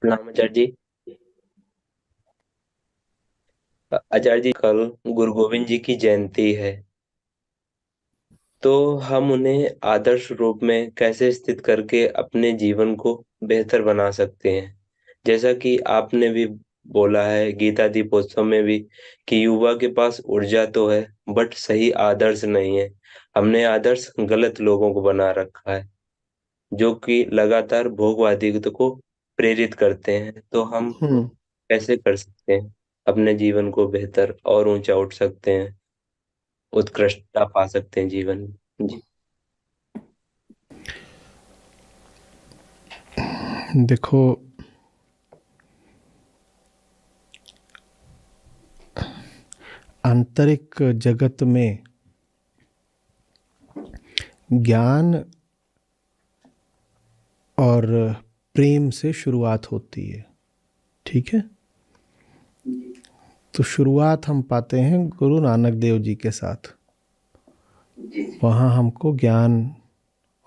प्रणाम आचार्य जी। आचार्य जी, कल गुरु गोविंद जी की जयंती है, तो हम उन्हें आदर्श रूप में कैसे स्थित करके अपने जीवन को बेहतर बना सकते हैं। जैसा कि आपने भी बोला है गीता दीपोत्सव में भी कि युवा के पास ऊर्जा तो है बट सही आदर्श नहीं है। हमने आदर्श गलत लोगों को बना रखा है जो कि लगातार भोगवादित्व को प्रेरित करते हैं। तो हम हम्म। कैसे कर सकते हैं अपने जीवन को बेहतर और ऊंचा उठ सकते हैं, उत्कृष्टता पा सकते हैं जीवन में जी। देखो, आंतरिक जगत में ज्ञान और प्रेम से शुरुआत होती है। ठीक है। तो शुरुआत हम पाते हैं गुरु नानक देव जी के साथ। वहाँ हमको ज्ञान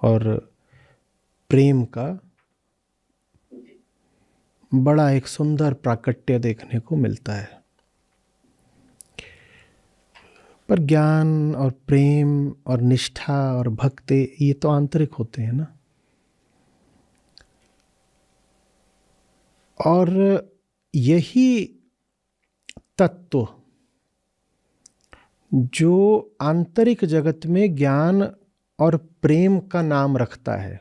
और प्रेम का बड़ा एक सुंदर प्राकट्य देखने को मिलता है। पर ज्ञान और प्रेम और निष्ठा और भक्ति ये तो आंतरिक होते हैं ना। और यही तत्व जो आंतरिक जगत में ज्ञान और प्रेम का नाम रखता है,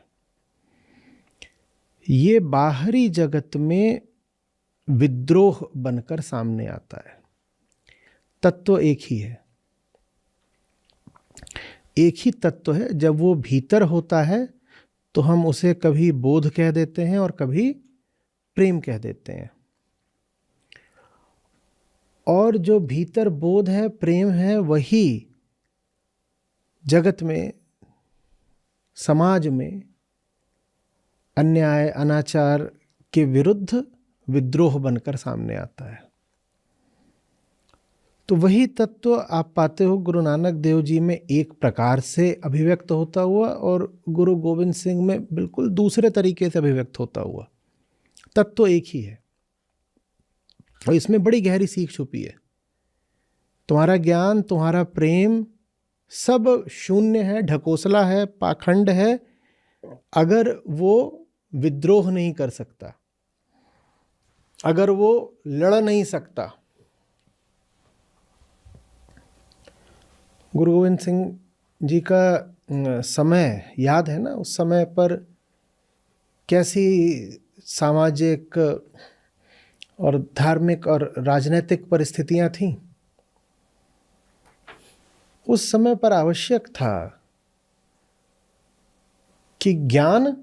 ये बाहरी जगत में विद्रोह बनकर सामने आता है। तत्व एक ही है, एक ही तत्व है। जब वो भीतर होता है तो हम उसे कभी बोध कह देते हैं और कभी प्रेम कह देते हैं। और जो भीतर बोध है, प्रेम है, वही जगत में, समाज में अन्याय अनाचार के विरुद्ध विद्रोह बनकर सामने आता है। तो वही तत्व आप पाते हो गुरु नानक देव जी में एक प्रकार से अभिव्यक्त होता हुआ और गुरु गोविंद सिंह में बिल्कुल दूसरे तरीके से अभिव्यक्त होता हुआ। तत्व एक ही है और इसमें बड़ी गहरी सीख छुपी है। तुम्हारा ज्ञान, तुम्हारा प्रेम सब शून्य है, ढकोसला है, पाखंड है, अगर वो विद्रोह नहीं कर सकता, अगर वो लड़ नहीं सकता। गुरु गोविंद सिंह जी का समय याद है ना, उस समय पर कैसी सामाजिक और धार्मिक और राजनीतिक परिस्थितियां थीं। उस समय पर आवश्यक था कि ज्ञान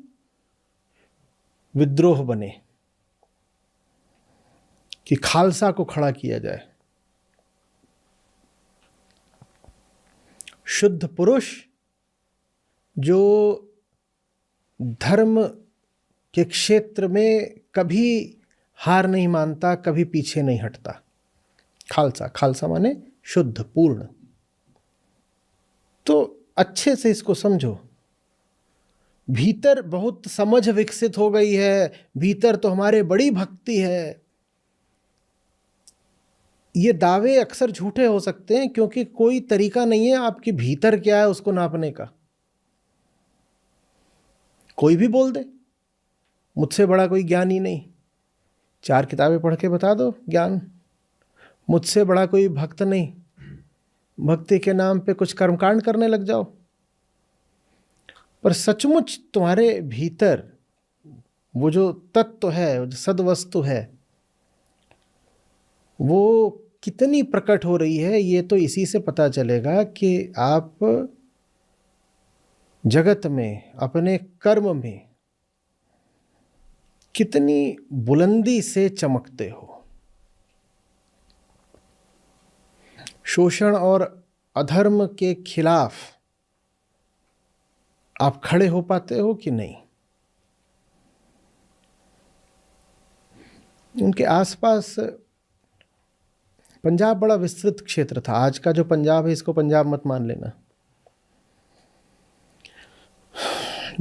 विद्रोह बने, कि खालसा को खड़ा किया जाए। शुद्ध पुरुष जो धर्म के क्षेत्र में कभी हार नहीं मानता, कभी पीछे नहीं हटता। खालसा, खालसा माने शुद्ध, पूर्ण। तो अच्छे से इसको समझो। भीतर बहुत समझ विकसित हो गई है, भीतर तो हमारे बड़ी भक्ति है, ये दावे अक्सर झूठे हो सकते हैं क्योंकि कोई तरीका नहीं है आपकी भीतर क्या है उसको नापने का। कोई भी बोल दे मुझसे बड़ा कोई ज्ञानी नहीं, 4 किताबें पढ़ के बता दो ज्ञान। मुझसे बड़ा कोई भक्त नहीं, भक्ति के नाम पे कुछ कर्मकांड करने लग जाओ। पर सचमुच तुम्हारे भीतर वो जो तत्व है, वो जो सद्वस्तु है, वो कितनी प्रकट हो रही है, ये तो इसी से पता चलेगा कि आप जगत में, अपने कर्म में कितनी बुलंदी से चमकते हो। शोषण और अधर्म के खिलाफ आप खड़े हो पाते हो कि नहीं। उनके आसपास पंजाब बड़ा विस्तृत क्षेत्र था। आज का जो पंजाब है इसको पंजाब मत मान लेना।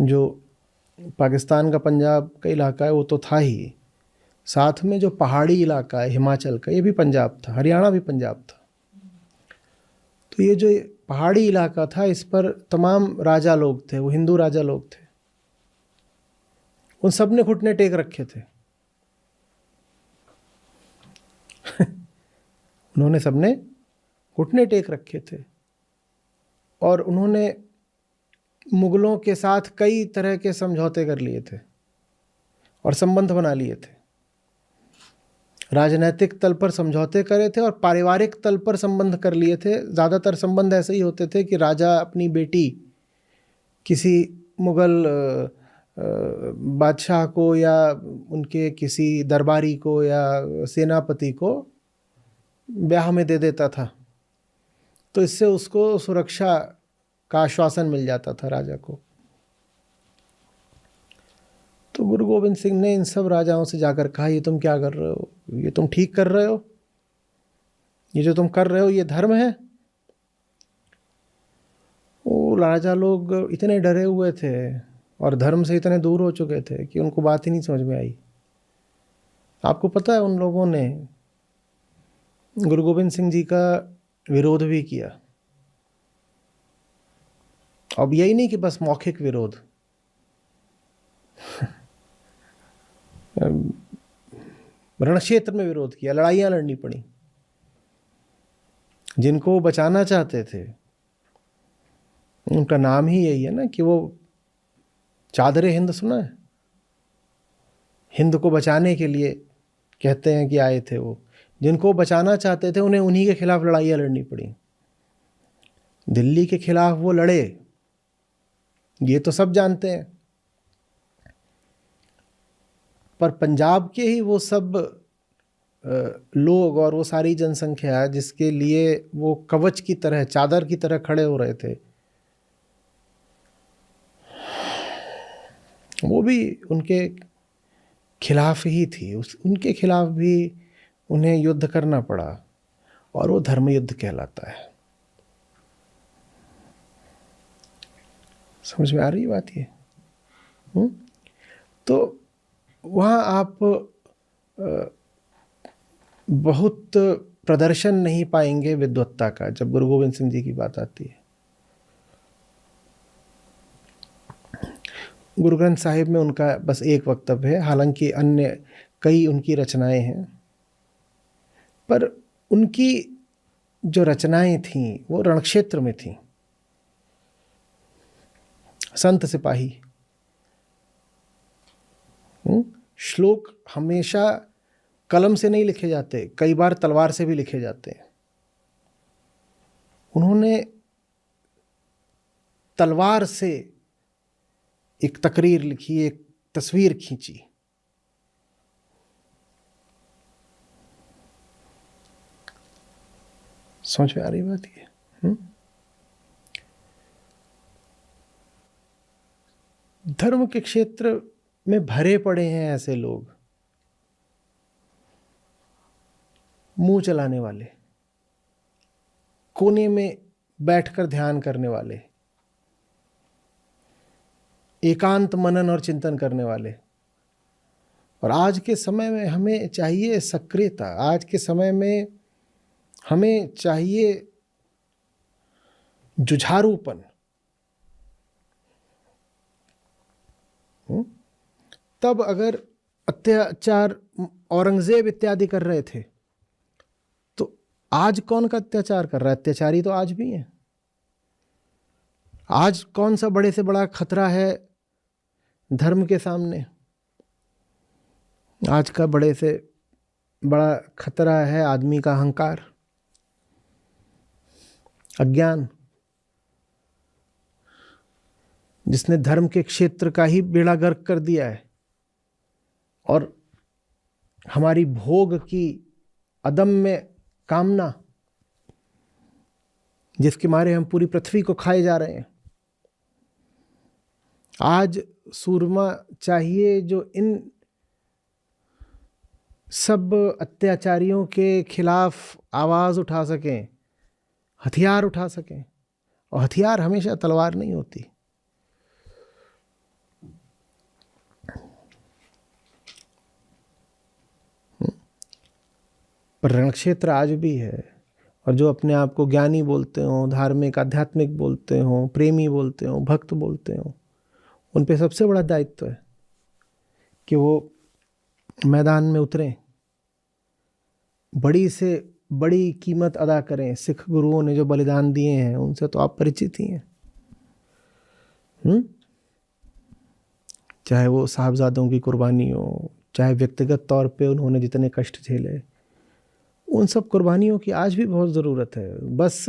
जो पाकिस्तान का पंजाब का इलाका है वो तो था ही, साथ में जो पहाड़ी इलाका है हिमाचल का, ये भी पंजाब था, हरियाणा भी पंजाब था। तो ये जो पहाड़ी इलाका था, इस पर तमाम राजा लोग थे, वो हिंदू राजा लोग थे। उन सब ने घुटने टेक रखे थे। उन्होंने सबने घुटने टेक रखे थे और उन्होंने मुगलों के साथ कई तरह के समझौते कर लिए थे और संबंध बना लिए थे। राजनैतिक तल पर समझौते करे थे और पारिवारिक तल पर संबंध कर लिए थे। ज़्यादातर संबंध ऐसे ही होते थे कि राजा अपनी बेटी किसी मुग़ल बादशाह को या उनके किसी दरबारी को या सेनापति को ब्याह में दे देता था, तो इससे उसको सुरक्षा का आश्वासन मिल जाता था राजा को। तो गुरु गोविंद सिंह ने इन सब राजाओं से जाकर कहा, ये तुम क्या कर रहे हो, ये तुम ठीक कर रहे हो, ये जो तुम कर रहे हो ये धर्म है? वो राजा लोग इतने डरे हुए थे और धर्म से इतने दूर हो चुके थे कि उनको बात ही नहीं समझ में आई। आपको पता है, उन लोगों ने गुरु गोविंद सिंह जी का विरोध भी किया। अब यही नहीं कि बस मौखिक विरोध, रण क्षेत्र में विरोध किया, लड़ाइयाँ लड़नी पड़ी। जिनको वो बचाना चाहते थे, उनका नाम ही यही है ना कि वो चादरे हिंद सुना है? हिंद को बचाने के लिए कहते हैं कि आए थे वो। जिनको बचाना चाहते थे उन्हें उन्हीं के खिलाफ लड़ाइयाँ लड़नी पड़ी। दिल्ली के खिलाफ वो लड़े, ये तो सब जानते हैं, पर पंजाब के ही वो सब लोग और वो सारी जनसंख्या जिसके लिए वो कवच की तरह, चादर की तरह खड़े हो रहे थे, वो भी उनके खिलाफ ही थी। उनके खिलाफ भी उन्हें युद्ध करना पड़ा और वो धर्म युद्ध कहलाता है। समझ में आ रही बात ये? तो वहाँ आप बहुत प्रदर्शन नहीं पाएंगे विद्वत्ता का जब गुरु गोविंद सिंह जी की बात आती है। गुरु ग्रंथ साहिब में उनका बस एक वक्तव्य है, हालांकि अन्य कई उनकी रचनाएं हैं, पर उनकी जो रचनाएं थीं वो रणक्षेत्र में थीं। संत सिपाही श्लोक हमेशा कलम से नहीं लिखे जाते, कई बार तलवार से भी लिखे जाते हैं। उन्होंने तलवार से एक तकरीर लिखी, एक तस्वीर खींची। समझ में आ रही बात ये? धर्म के क्षेत्र में भरे पड़े हैं ऐसे लोग, मुंह चलाने वाले, कोने में बैठकर ध्यान करने वाले, एकांत मनन और चिंतन करने वाले। और आज के समय में हमें चाहिए सक्रियता, आज के समय में हमें चाहिए जुझारूपन। तब अगर अत्याचार औरंगजेब इत्यादि कर रहे थे, तो आज कौन का अत्याचार कर रहा है? अत्याचारी तो आज भी है। आज कौन सा बड़े से बड़ा खतरा है धर्म के सामने? आज का बड़े से बड़ा खतरा है आदमी का अहंकार, अज्ञान, जिसने धर्म के क्षेत्र का ही बेड़ा गर्क कर दिया है और हमारी भोग की अदम्य कामना, जिसके मारे हम पूरी पृथ्वी को खाए जा रहे हैं। आज सूरमा चाहिए जो इन सब अत्याचारियों के खिलाफ आवाज़ उठा सकें, हथियार उठा सकें। और हथियार हमेशा तलवार नहीं होती। पर रण क्षेत्र आज भी है। और जो अपने आप को ज्ञानी बोलते हो, धार्मिक आध्यात्मिक बोलते हो, प्रेमी बोलते हो, भक्त बोलते हो, उन पे सबसे बड़ा दायित्व है कि वो मैदान में उतरें, बड़ी से बड़ी कीमत अदा करें। सिख गुरुओं ने जो बलिदान दिए हैं उनसे तो आप परिचित ही हैं। चाहे वो साहबजादों की कुर्बानी हो, चाहे व्यक्तिगत तौर पे उन्होंने जितने कष्ट झेले, उन सब कुर्बानियों की आज भी बहुत ज़रूरत है। बस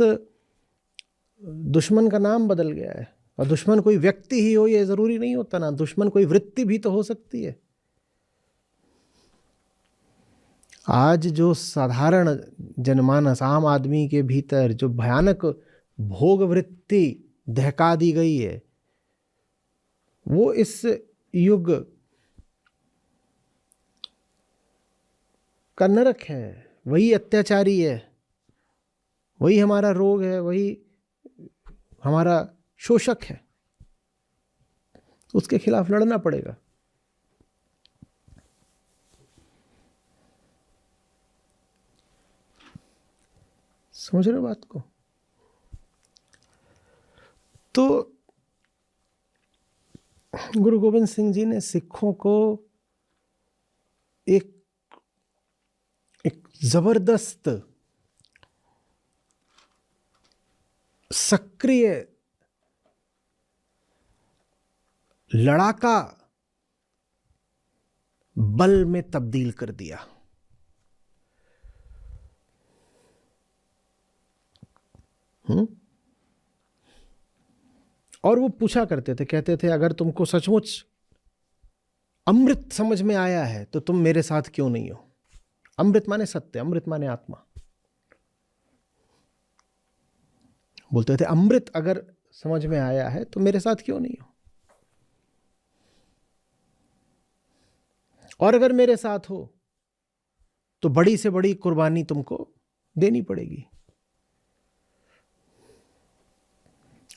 दुश्मन का नाम बदल गया है। और दुश्मन कोई व्यक्ति ही हो ये ज़रूरी नहीं होता ना, दुश्मन कोई वृत्ति भी तो हो सकती है। आज जो साधारण जनमानस, आम आदमी के भीतर जो भयानक भोग वृत्ति दहका दी गई है, वो इस युग का नरक है। वही अत्याचारी है, वही हमारा रोग है, वही हमारा शोषक है। उसके खिलाफ लड़ना पड़ेगा। समझ रहे हो बात को? तो गुरु गोविंद सिंह जी ने सिखों को एक जबरदस्त सक्रिय लड़ाका बल में तब्दील कर दिया। और वो पूछा करते थे, कहते थे अगर तुमको सचमुच अमृत समझ में आया है तो तुम मेरे साथ क्यों नहीं हो। अमृत माने सत्य, अमृत माने आत्मा। बोलते थे अमृत अगर समझ में आया है तो मेरे साथ क्यों नहीं हो, और अगर मेरे साथ हो तो बड़ी से बड़ी कुर्बानी तुमको देनी पड़ेगी।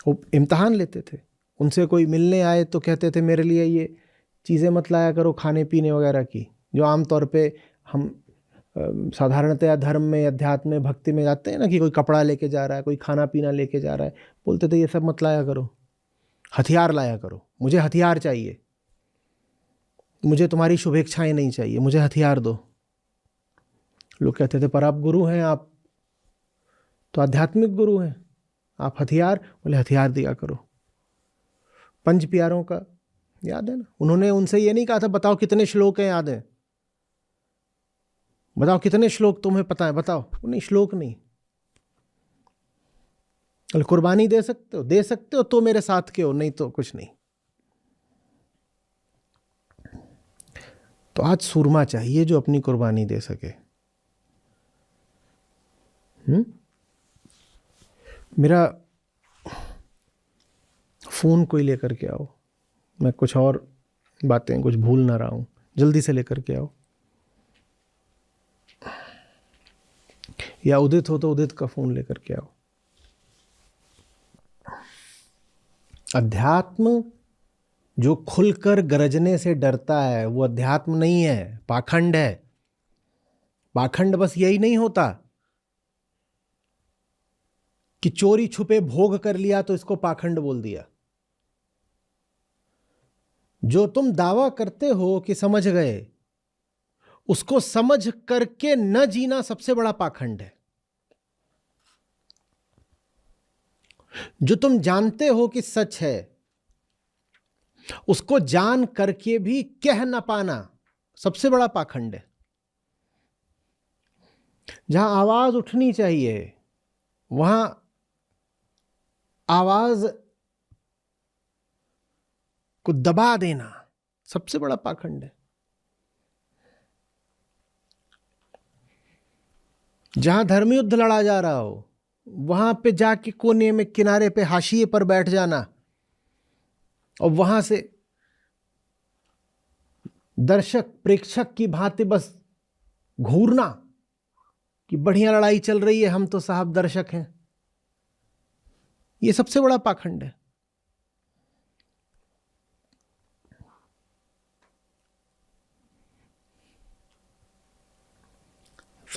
वो इम्तिहान लेते थे। उनसे कोई मिलने आए तो कहते थे मेरे लिए ये चीज़ें मत लाया करो खाने पीने वगैरह की, जो आमतौर पे हम साधारणतया धर्म में, अध्यात्म में, भक्ति में जाते हैं ना, कि कोई कपड़ा लेके जा रहा है, कोई खाना पीना लेके जा रहा है। बोलते थे ये सब मत लाया करो, हथियार लाया करो। मुझे हथियार चाहिए, मुझे तुम्हारी शुभेच्छाएं नहीं चाहिए, मुझे हथियार दो। लोग कहते थे पर आप गुरु हैं, आप तो आध्यात्मिक गुरु हैं, आप हथियार? बोले हथियार दिया करो। पंच प्यारों का याद है ना, उन्होंने उनसे ये नहीं कहा था बताओ कितने श्लोक हैं याद है, बताओ कितने श्लोक तुम्हें पता है बताओ। नहीं, श्लोक नहीं। कुर्बानी दे सकते हो, दे सकते हो तो मेरे साथ के हो, नहीं तो कुछ नहीं। तो आज सूरमा चाहिए जो अपनी कुर्बानी दे सके। मेरा फोन कोई लेकर के आओ, मैं कुछ और बातें कुछ भूल ना रहा हूं, जल्दी से लेकर के आओ। या उदित हो तो उदित का फोन लेकर के आओ। अध्यात्म जो खुलकर गरजने से डरता है वो अध्यात्म नहीं है, पाखंड है। पाखंड बस यही नहीं होता कि चोरी छुपे भोग कर लिया तो इसको पाखंड बोल दिया। जो तुम दावा करते हो कि समझ गए, उसको समझ करके न जीना सबसे बड़ा पाखंड है। जो तुम जानते हो कि सच है, उसको जान करके भी कह न पाना सबसे बड़ा पाखंड है। जहां आवाज उठनी चाहिए वहां आवाज को दबा देना सबसे बड़ा पाखंड है। जहां धर्मयुद्ध लड़ा जा रहा हो वहां पे जाके कोने में किनारे पे हाशिए पर बैठ जाना और वहां से दर्शक प्रेक्षक की भांति बस घूरना कि बढ़िया लड़ाई चल रही है, हम तो साहब दर्शक हैं, ये सबसे बड़ा पाखंड है।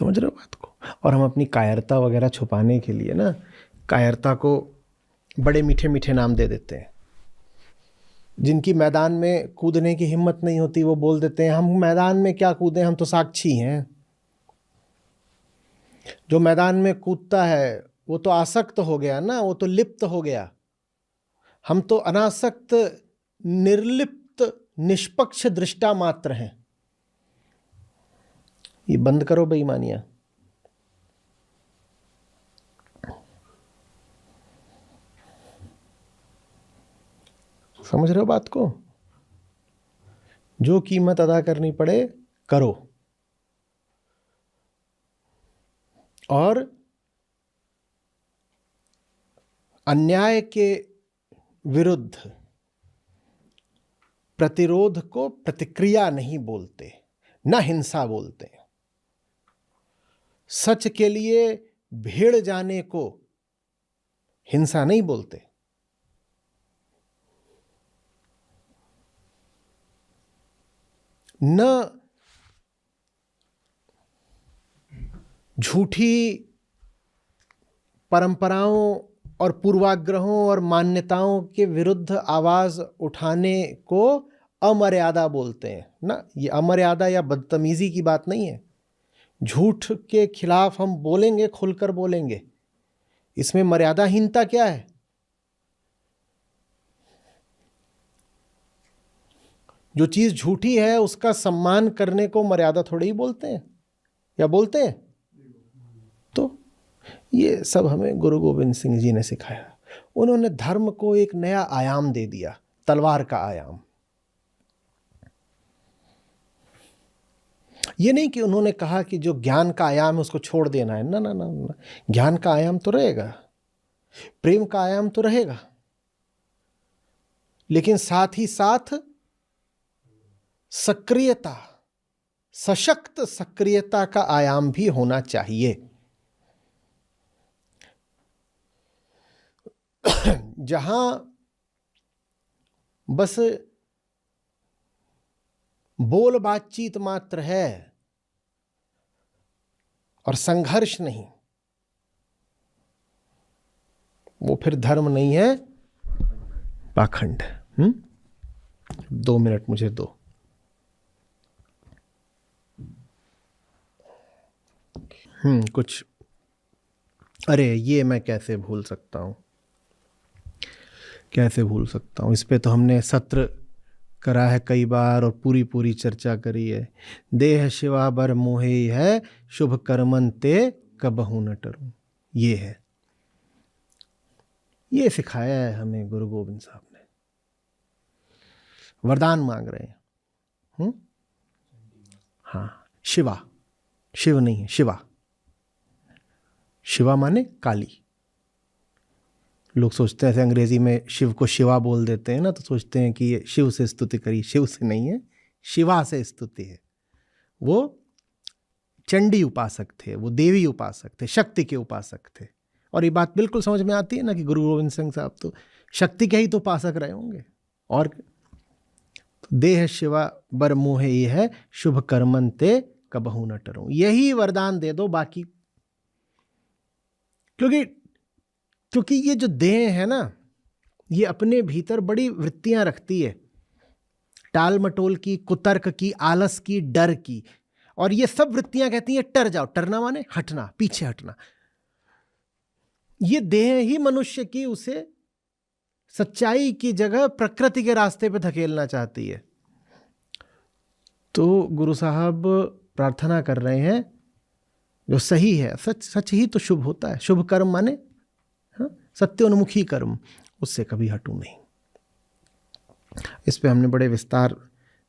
समझ रहे हो बात को? और हम अपनी कायरता वगैरह छुपाने के लिए ना, कायरता को बड़े मीठे मीठे नाम दे देते हैं। जिनकी मैदान में कूदने की हिम्मत नहीं होती वो बोल देते हैं हम मैदान में क्या कूदें, हम तो साक्षी हैं। जो मैदान में कूदता है वो तो आसक्त हो गया ना, वो तो लिप्त हो गया। हम तो अनासक्त, निर्लिप्त, निष्पक्ष दृष्टा मात्र हैं। ये बंद करो बेईमानियां। समझ रहे हो बात को? जो कीमत अदा करनी पड़े करो, और अन्याय के विरुद्ध प्रतिरोध को प्रतिक्रिया नहीं बोलते, न हिंसा बोलते। सच के लिए भिड़ जाने को हिंसा नहीं बोलते। न झूठी परंपराओं और पूर्वाग्रहों और मान्यताओं के विरुद्ध आवाज उठाने को अमर्यादा बोलते हैं ना। ये अमर्यादा या बदतमीजी की बात नहीं है। झूठ के खिलाफ हम बोलेंगे, खुलकर बोलेंगे, इसमें मर्यादाहीनता क्या है? जो चीज झूठी है उसका सम्मान करने को मर्यादा थोड़ी ही बोलते हैं, या बोलते हैं? तो ये सब हमें गुरु गोविंद सिंह जी ने सिखाया। उन्होंने धर्म को एक नया आयाम दे दिया, तलवार का आयाम। ये नहीं कि उन्होंने कहा कि जो ज्ञान का आयाम है उसको छोड़ देना है, ना ना ना ना। ज्ञान का आयाम तो रहेगा, प्रेम का आयाम तो रहेगा, लेकिन साथ ही साथ सक्रियता, सशक्त सक्रियता का आयाम भी होना चाहिए। जहां बस बोल बातचीत मात्र है और संघर्ष नहीं, वो फिर धर्म नहीं है, पाखंड। 2 मिनट मुझे दो। कुछ, अरे ये मैं कैसे भूल सकता हूँ, कैसे भूल सकता हूँ। इस पे तो हमने सत्र करा है कई बार और पूरी पूरी चर्चा करी है। देह शिवा बर मोहे है, शुभ कर्मन ते कबहू न टरूं। ये है, ये सिखाया है हमें गुरु गोविंद साहब ने। वरदान मांग रहे हैं। हाँ, शिवा, शिव नहीं है, शिवा। शिवा माने काली। लोग सोचते हैं, ऐसे अंग्रेजी में शिव को शिवा बोल देते हैं ना, तो सोचते हैं कि ये शिव से स्तुति करी। शिव से नहीं है, शिवा से स्तुति है। वो चंडी उपासक थे, वो देवी उपासक थे, शक्ति के उपासक थे। और ये बात बिल्कुल समझ में आती है ना कि गुरु गोविंद सिंह साहब तो शक्ति के ही तो उपासक रहे होंगे। और तो देह शिवा बर मोहे ये है, शुभ कर्मन ते कबहू न टरूं। यही वरदान दे दो, बाकी क्योंकि ये जो देह है ना, ये अपने भीतर बड़ी वृत्तियां रखती है, टाल मटोल की, कुतर्क की, आलस की, डर की। और ये सब वृत्तियां कहती हैं टर जाओ। टरना माने हटना, पीछे हटना। ये देह ही मनुष्य की उसे सच्चाई की जगह प्रकृति के रास्ते पे धकेलना चाहती है। तो गुरु साहब प्रार्थना कर रहे हैं, जो सही है, सच सच ही तो शुभ होता है। शुभ कर्म माने सत्योन्मुखी कर्म, उससे कभी हटू नहीं। इस पे हमने बड़े विस्तार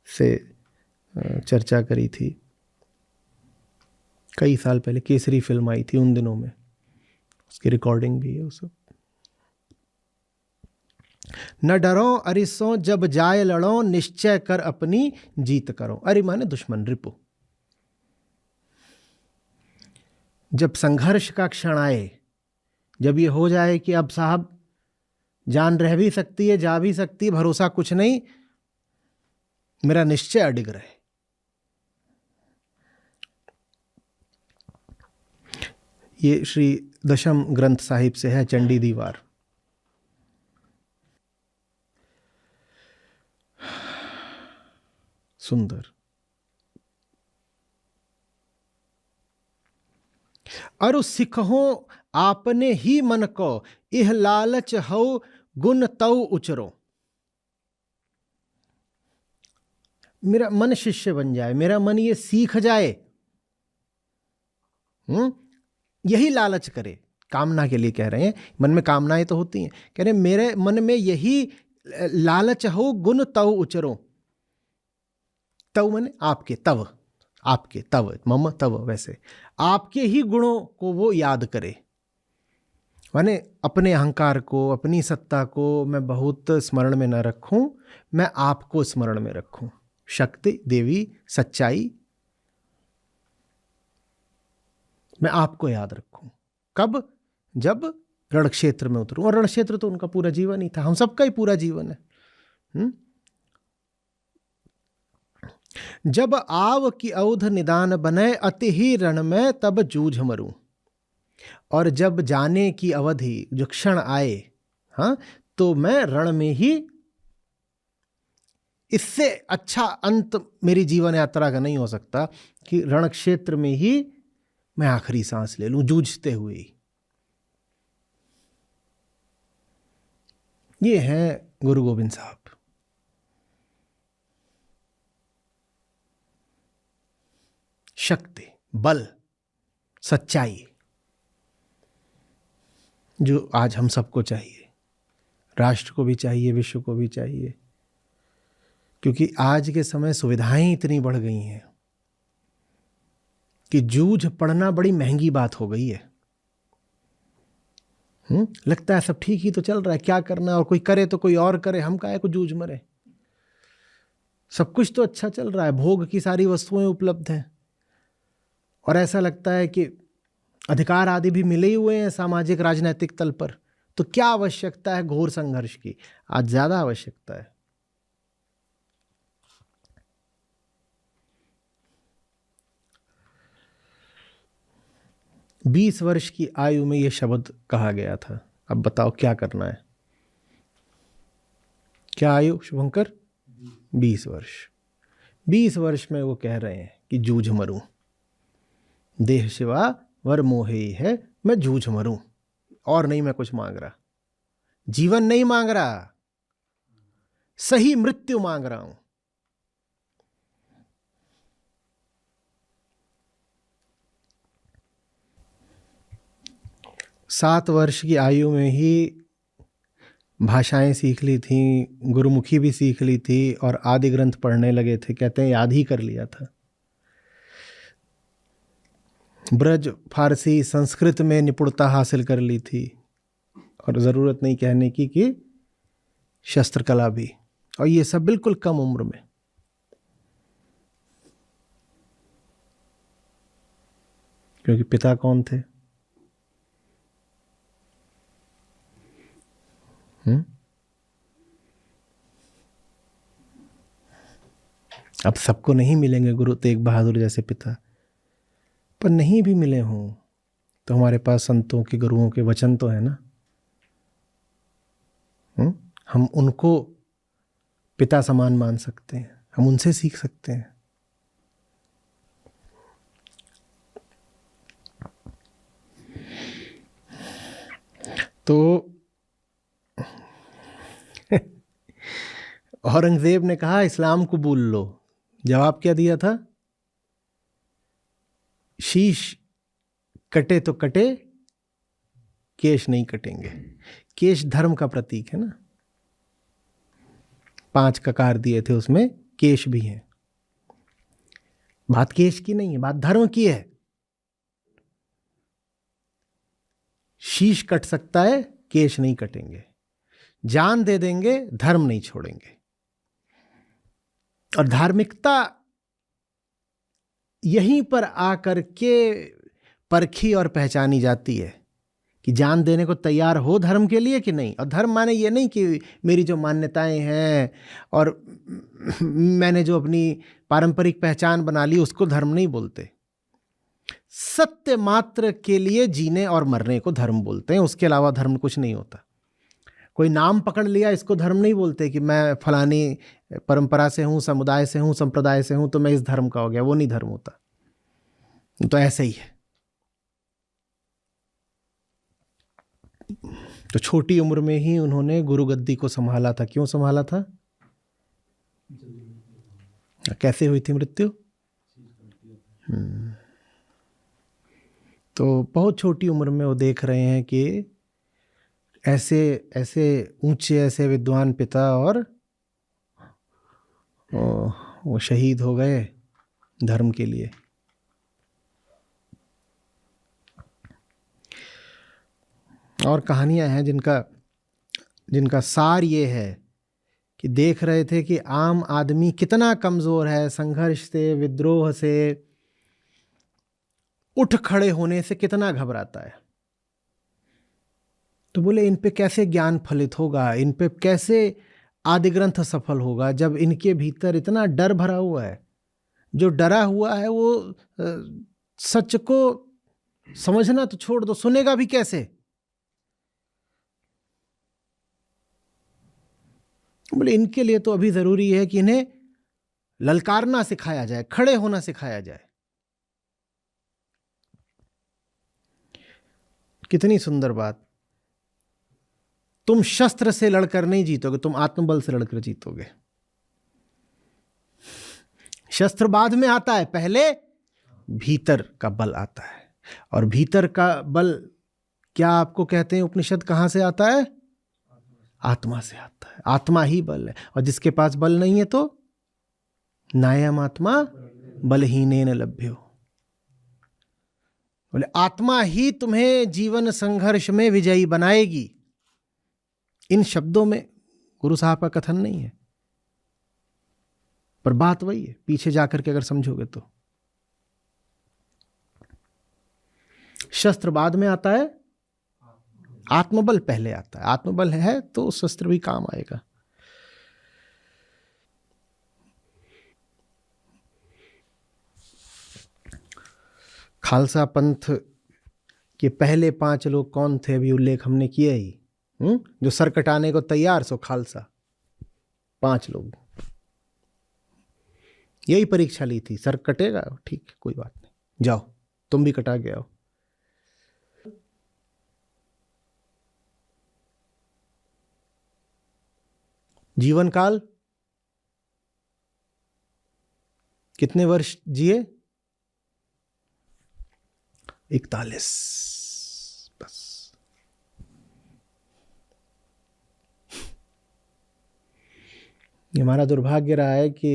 से चर्चा करी थी। कई साल पहले केसरी फिल्म आई थी, उन दिनों में, उसकी रिकॉर्डिंग भी है। वो सब न डरो अरिसों जब जाए लड़ो, निश्चय कर अपनी जीत करो। अरि माने दुश्मन, रिपु। जब संघर्ष का क्षण आए, जब ये हो जाए कि अब साहब जान रह भी सकती है, जा भी सकती है, भरोसा कुछ नहीं, मेरा निश्चय अडिग रहे। ये श्री दशम ग्रंथ साहिब से है, चंडी दीवार। सुंदर। अरु सिखहो आपने ही मन को, इह लालच हो गुण तव उचरो। मेरा मन शिष्य बन जाए, मेरा मन ये सीख जाए, यही लालच करे। कामना के लिए कह रहे हैं, मन में कामनाएं तो होती हैं, कह रहे मेरे मन में यही लालच हो गुण तव उचरो। तव माने आपके, तव आपके, तव मम तव, वैसे आपके ही गुणों को वो याद करे। माने अपने अहंकार को, अपनी सत्ता को मैं बहुत स्मरण में न रखूं, मैं आपको स्मरण में रखूं। शक्ति, देवी, सच्चाई, मैं आपको याद रखूं। कब? जब रण क्षेत्र में उतरूं। और रण क्षेत्र तो उनका पूरा जीवन ही था, हम सबका ही पूरा जीवन है। जब आव की औध निदान बने, अति ही रण में तब जूझ मरूं। और जब जाने की अवधि, जो क्षण आए, हाँ, तो मैं रण में ही, इससे अच्छा अंत मेरी जीवन यात्रा का नहीं हो सकता कि रण क्षेत्र में ही मैं आखिरी सांस ले लूं, जूझते हुए ही। ये है गुरु गोविंद साहब। शक्ति, बल, सच्चाई, जो आज हम सबको चाहिए, राष्ट्र को भी चाहिए, विश्व को भी चाहिए। क्योंकि आज के समय सुविधाएं इतनी बढ़ गई हैं कि जूझ पड़ना बड़ी महंगी बात हो गई है। लगता है सब ठीक ही तो चल रहा है, क्या करना, और कोई करे तो कोई और करे, हम काहे को जूझ मरे। सब कुछ तो अच्छा चल रहा है, भोग की सारी वस्तुएं उपलब्ध हैं, और ऐसा लगता है कि अधिकार आदि भी मिले ही हुए हैं सामाजिक राजनीतिक तल पर। तो क्या आवश्यकता है घोर संघर्ष की? आज ज्यादा आवश्यकता है। बीस वर्ष की आयु में यह शब्द कहा गया था। अब बताओ क्या करना है? क्या आयु शुभंकर? 20 वर्ष। 20 वर्ष में वो कह रहे हैं कि जूझ मरूं, देह शिवा वर मोहे ही है, मैं जूझ मरूं, और नहीं मैं कुछ मांग रहा, जीवन नहीं मांग रहा, सही मृत्यु मांग रहा हूं। सात वर्ष की आयु में ही भाषाएं सीख ली थी, गुरुमुखी भी सीख ली थी, और आदि ग्रंथ पढ़ने लगे थे। कहते हैं याद ही कर लिया था। ब्रज, फारसी, संस्कृत में निपुणता हासिल कर ली थी, और ज़रूरत नहीं कहने की कि शस्त्र कला भी, और ये सब बिल्कुल कम उम्र में। क्योंकि पिता कौन थे? अब सबको नहीं मिलेंगे गुरु तेग बहादुर जैसे पिता, पर नहीं भी मिले हों तो हमारे पास संतों के, गुरुओं के वचन तो है ना। हम उनको पिता समान मान सकते हैं, हम उनसे सीख सकते हैं। तो औरंगजेब ने कहा इस्लाम कबूल लो। जवाब क्या दिया था? शीश कटे तो कटे, केश नहीं कटेंगे। केश धर्म का प्रतीक है ना, 5 ककार दिए थे, उसमें केश भी हैं। बात केश की नहीं है, बात धर्म की है। शीश कट सकता है, केश नहीं कटेंगे। जान दे देंगे, धर्म नहीं छोड़ेंगे। और धार्मिकता यहीं पर आकर के परखी और पहचानी जाती है कि जान देने को तैयार हो धर्म के लिए कि नहीं। और धर्म माने ये नहीं कि मेरी जो मान्यताएं हैं और मैंने जो अपनी पारंपरिक पहचान बना ली उसको धर्म नहीं बोलते। सत्य मात्र के लिए जीने और मरने को धर्म बोलते हैं, उसके अलावा धर्म कुछ नहीं होता। कोई नाम पकड़ लिया इसको धर्म नहीं बोलते कि मैं फलानी परंपरा से हूं, समुदाय से हूं, संप्रदाय से हूं तो मैं इस धर्म का हो गया, वो नहीं धर्म होता। तो ऐसे ही है। तो छोटी उम्र में ही उन्होंने गुरु गद्दी को संभाला था। क्यों संभाला था? कैसे हुई थी मृत्यु? तो बहुत छोटी उम्र में वो देख रहे हैं कि ऐसे ऐसे ऊंचे, ऐसे विद्वान पिता और वो शहीद हो गए धर्म के लिए। और कहानियां हैं जिनका सार ये है कि देख रहे थे कि आम आदमी कितना कमजोर है, संघर्ष से, विद्रोह से, उठ खड़े होने से कितना घबराता है। तो बोले इन पे कैसे ज्ञान फलित होगा, इन पे कैसे आदि ग्रंथ सफल होगा जब इनके भीतर इतना डर भरा हुआ है। जो डरा हुआ है वो सच को समझना तो छोड़ दो, सुनेगा भी कैसे? बोले इनके लिए तो अभी जरूरी है कि इन्हें ललकारना सिखाया जाए, खड़े होना सिखाया जाए। कितनी सुंदर बात। तुम शस्त्र से लड़कर नहीं जीतोगे, तुम आत्मबल से लड़कर जीतोगे। शस्त्र बाद में आता है, पहले भीतर का बल आता है। और भीतर का बल क्या आपको कहते हैं उपनिषद, कहां से आता है? आत्मा से आता है। आत्मा ही बल है। और जिसके पास बल नहीं है तो नायम आत्मा बलहीनेन लभ्यो। बोले आत्मा ही तुम्हें जीवन संघर्ष में विजयी बनाएगी। इन शब्दों में गुरु साहब का कथन नहीं है, पर बात वही है पीछे जाकर के अगर समझोगे तो। शस्त्र बाद में आता है, आत्मबल पहले आता है। आत्मबल है तो शस्त्र भी काम आएगा। खालसा पंथ के पहले 5 लोग कौन थे, अभी उल्लेख हमने किया ही। जो सर कटाने को तैयार सो खालसा, 5 लोग। यही परीक्षा ली थी, सर कटेगा ठीक है, कोई बात नहीं, जाओ तुम भी कटा के आओ। जीवन काल कितने वर्ष जिए? 41 बस। हमारा दुर्भाग्य रहा है कि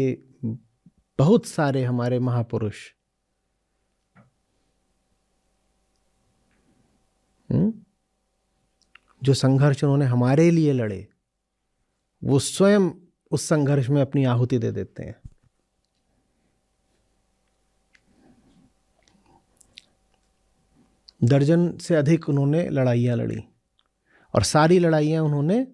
बहुत सारे हमारे महापुरुष जो संघर्ष उन्होंने हमारे लिए लड़े, वो स्वयं उस संघर्ष में अपनी आहुति दे देते हैं। दर्जन से अधिक उन्होंने लड़ाइयाँ लड़ी, और सारी लड़ाइयाँ उन्होंने,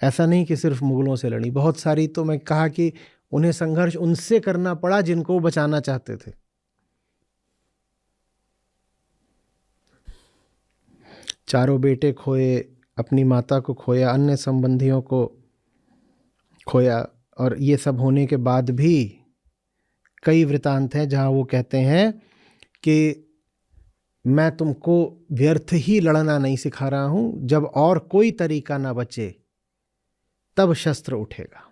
ऐसा नहीं कि सिर्फ मुगलों से लड़ी, बहुत सारी तो मैं कहा कि उन्हें संघर्ष उनसे करना पड़ा जिनको बचाना चाहते थे। चारों बेटे खोए, अपनी माता को खोया, अन्य संबंधियों को खोया, और ये सब होने के बाद भी कई वृतांत हैं जहां वो कहते हैं कि मैं तुमको व्यर्थ ही लड़ना नहीं सिखा रहा हूं, जब और कोई तरीका ना बचे तब शस्त्र उठेगा।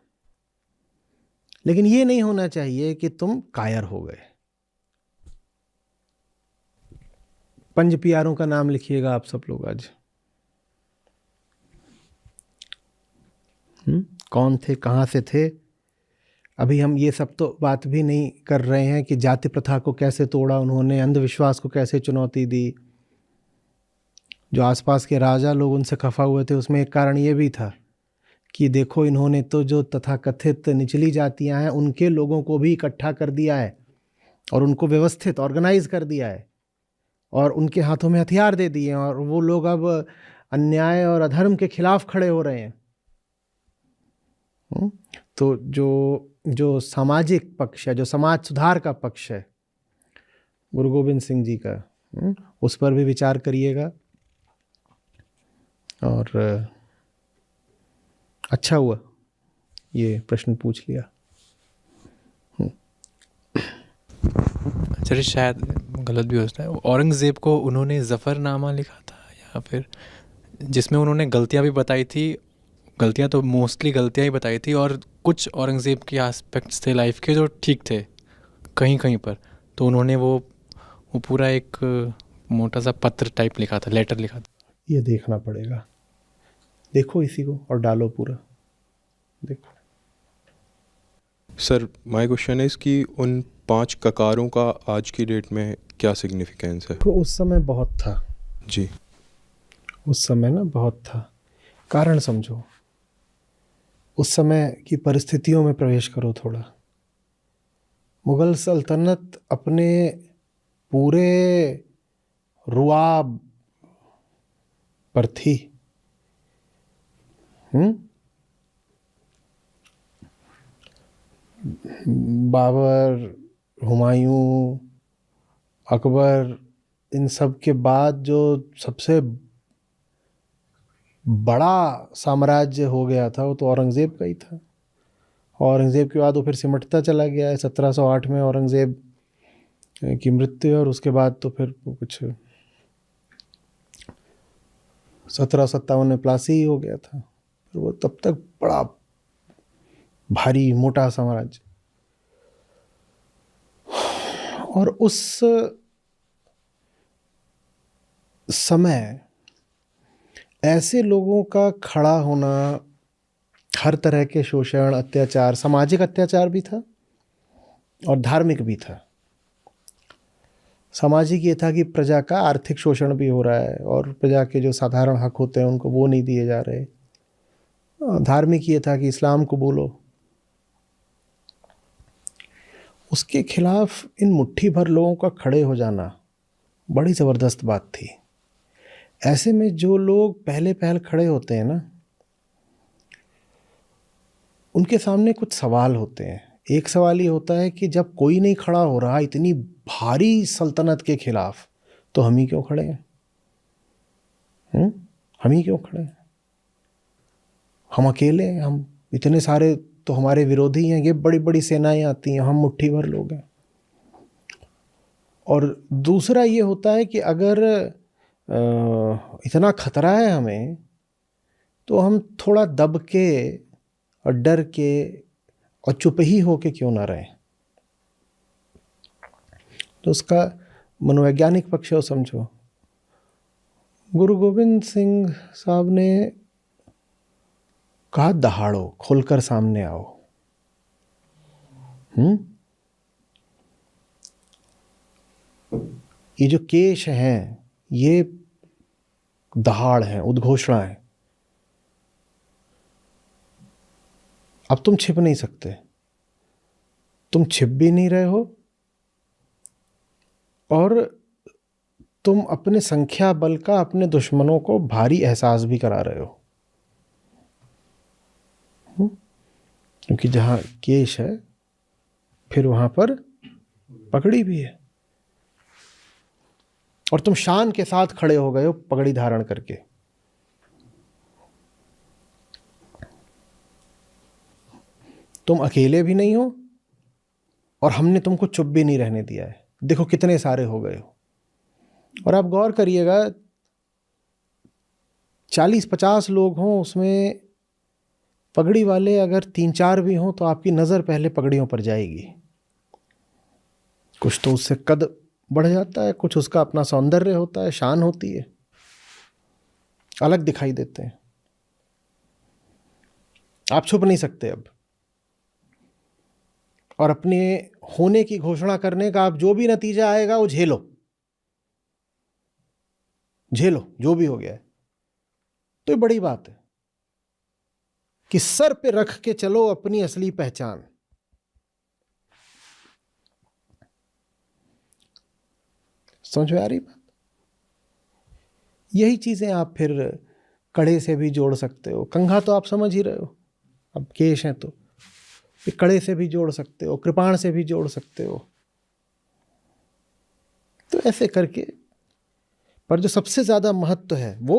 लेकिन ये नहीं होना चाहिए कि तुम कायर हो गए। पंज प्यारों का नाम लिखिएगा आप सब लोग आज। कौन थे, कहाँ से थे? अभी हम ये सब तो बात भी नहीं कर रहे हैं कि जाति प्रथा को कैसे तोड़ा उन्होंने, अंधविश्वास को कैसे चुनौती दी। जो आसपास के राजा लोग उनसे खफा हुए थे, उसमें एक कारण ये भी था कि देखो इन्होंने तो जो तथाकथित निचली जातियां हैं उनके लोगों को भी इकट्ठा कर दिया है और उनको व्यवस्थित ऑर्गेनाइज कर दिया है और उनके हाथों में हथियार दे दिए हैं, और वो लोग अब अन्याय और अधर्म के खिलाफ खड़े हो रहे हैं। तो जो सामाजिक पक्ष है, जो समाज सुधार का पक्ष है, गुरु गोविंद सिंह जी का, उस पर भी विचार करिएगा। और अच्छा हुआ ये प्रश्न पूछ लिया। चलिए, शायद गलत भी हो सकता है। औरंगज़ेब को उन्होंने ज़फ़रनामा लिखा था, या फिर जिसमें उन्होंने गलतियां भी बताई थी, गलतियां तो मोस्टली गलतियां ही बताई थी, और कुछ औरंगज़ेब के एस्पेक्ट्स थे लाइफ के जो ठीक थे कहीं कहीं पर, तो उन्होंने वो पूरा एक मोटा सा पत्र टाइप लिखा था, लेटर लिखा था। ये देखना पड़ेगा, देखो इसी को और डालो पूरा, देखो। सर, माय क्वेश्चन इज़ कि उन 5 ककारों का आज की डेट में क्या सिग्निफिकेंस है? तो उस समय बहुत था जी। उस समय ना बहुत था। कारण समझो, उस समय की परिस्थितियों में प्रवेश करो थोड़ा। मुगल सल्तनत अपने पूरे रुआब पर थी। बाबर, हुमायूं, अकबर, इन सब के बाद जो सबसे बड़ा साम्राज्य हो गया था वो तो औरंगज़ेब का ही था। औरंगज़ेब के बाद वो फिर सिमटता चला गया है। 1708 में औरंगज़ेब की मृत्यु, और उसके बाद तो फिर कुछ 1757 में प्लासी ही हो गया था। फिर वो तब तक बड़ा भारी मोटा साम्राज्य। और उस समय ऐसे लोगों का खड़ा होना, हर तरह के शोषण, अत्याचार, सामाजिक अत्याचार भी था और धार्मिक भी था। सामाजिक ये था कि प्रजा का आर्थिक शोषण भी हो रहा है और प्रजा के जो साधारण हक होते हैं उनको वो नहीं दिए जा रहे। धार्मिक ये था कि इस्लाम को बोलो। उसके खिलाफ इन मुट्ठी भर लोगों का खड़े हो जाना बड़ी ज़बरदस्त बात थी। ऐसे में जो लोग पहले पहल खड़े होते हैं ना, उनके सामने कुछ सवाल होते हैं। एक सवाल ये होता है कि जब कोई नहीं खड़ा हो रहा इतनी भारी सल्तनत के खिलाफ, तो हम ही क्यों खड़े हैं? हम ही क्यों खड़े हैं? हम अकेले हैं, हम इतने सारे तो हमारे विरोधी हैं, ये बड़ी बड़ी सेनाएं आती हैं, हम मुट्ठी भर लोग हैं। और दूसरा ये होता है कि अगर इतना खतरा है हमें, तो हम थोड़ा दब के और डर के और चुप ही होके क्यों ना रहें। तो उसका मनोवैज्ञानिक पक्ष हो समझो। गुरु गोविंद सिंह साहब ने कहा दहाड़ो, खुलकर सामने आओ। ये जो केश हैं ये दहाड़ है, उद्घोषणा है। अब तुम छिप नहीं सकते, तुम छिप भी नहीं रहे हो और तुम अपने संख्या बल का अपने दुश्मनों को भारी एहसास भी करा रहे हो। क्योंकि जहां केश है फिर वहां पर पगड़ी भी है, और तुम शान के साथ खड़े हो गए हो पगड़ी धारण करके। तुम अकेले भी नहीं हो और हमने तुमको चुप भी नहीं रहने दिया है। देखो कितने सारे हो गए हो। और आप गौर करिएगा, 40-50 लोग हों, उसमें पगड़ी वाले अगर 3-4 भी हों तो आपकी नज़र पहले पगड़ियों पर जाएगी। कुछ तो उससे कद बढ़ जाता है, कुछ उसका अपना सौंदर्य होता है, शान होती है, अलग दिखाई देते हैं। आप छुप नहीं सकते अब, और अपने होने की घोषणा करने का आप जो भी नतीजा आएगा वो झेलो, झेलो जो भी हो गया है। तो ये बड़ी बात है कि सर पे रख के चलो अपनी असली पहचान। समझ में आ रही बात? यही चीजें आप फिर कड़े से भी जोड़ सकते हो। कंघा तो आप समझ ही रहे हो, अब केश है तो कड़े से भी जोड़ सकते हो, कृपाण से भी जोड़ सकते हो। तो ऐसे करके, पर जो सबसे ज्यादा महत्व है वो